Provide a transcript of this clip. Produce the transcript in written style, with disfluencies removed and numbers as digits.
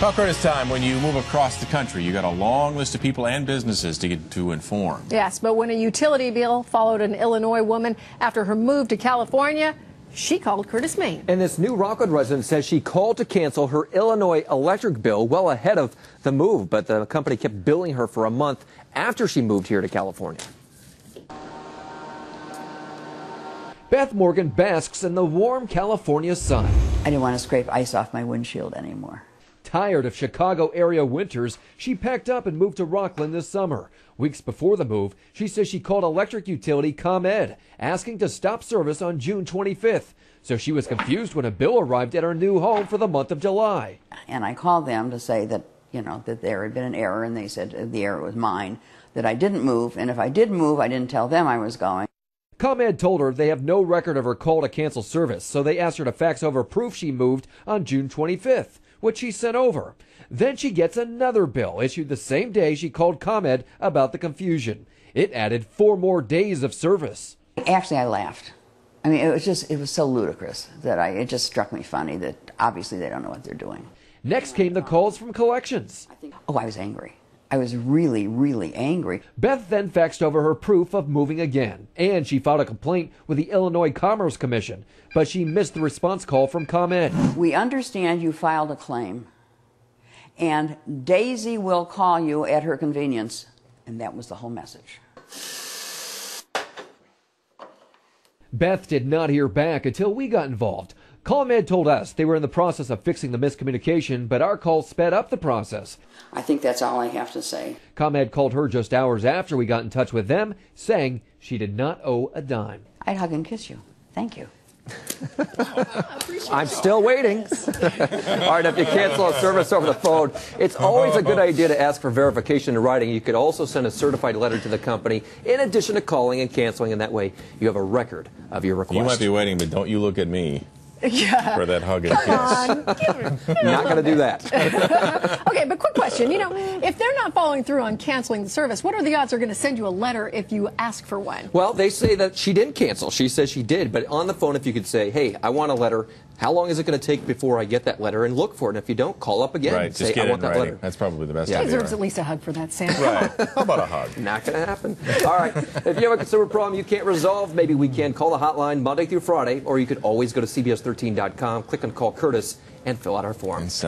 Well, Kurtis, time when you move across the country, you got a long list of people and businesses to get to inform. Yes, but when a utility bill followed an Illinois woman after her move to California, she called Kurtis, Maine. And this new Rockwood resident says she called to cancel her Illinois electric bill well ahead of the move, but the company kept billing her for a month after she moved here to California. Beth Morgan basks in the warm California sun. I didn't want to scrape ice off my windshield anymore. Tired of Chicago area winters, she packed up and moved to Rockland this summer. Weeks before the move, she says she called electric utility ComEd, asking to stop service on June 25th. So she was confused when a bill arrived at her new home for the month of July. And I called them to say that, that there had been an error, and they said the error was mine, that I didn't move, and if I did move, I didn't tell them I was going. ComEd told her they have no record of her call to cancel service, so they asked her to fax over proof she moved on June 25th, which she sent over. Then she gets another bill issued the same day she called ComEd about the confusion. It added 4 more days of service. Actually, I laughed. I mean, it was so ludicrous that it just struck me funny that obviously they don't know what they're doing. Next came the calls from collections. Oh, I was angry. I was really, really angry. Beth then faxed over her proof of moving again, and she filed a complaint with the Illinois Commerce Commission, but she missed the response call from ComEd. We understand you filed a claim, and Daisy will call you at her convenience, and that was the whole message. Beth did not hear back until we got involved. ComEd told us they were in the process of fixing the miscommunication, but our call sped up the process. I think that's all I have to say. ComEd called her just hours after we got in touch with them, saying she did not owe a dime. I'd hug and kiss you. Thank you. I'm still waiting. All right, if you cancel a service over the phone, it's always a good idea to ask for verification in writing. You could also send a certified letter to the company in addition to calling and canceling, and that way you have a record of your request. You might be waiting, but don't you look at me. Yeah. For that hug and kiss. Not going to do that. Okay, but quick question. If they're not following through on canceling the service, what are the odds they're going to send you a letter if you ask for one? Well, they say that she didn't cancel. She says she did. But on the phone, if you could say, hey, I want a letter. How long is it going to take before I get that letter? And look for it. And if you don't, call up again and say, I want that letter. That's probably the best He idea. deserves at least a hug for that, Sam. Right. How about a hug? Not going to happen. All right. If you have a consumer problem you can't resolve, maybe we can call the hotline Monday through Friday, or you could always go to CBS13.com, click on Call Kurtis, and fill out our form.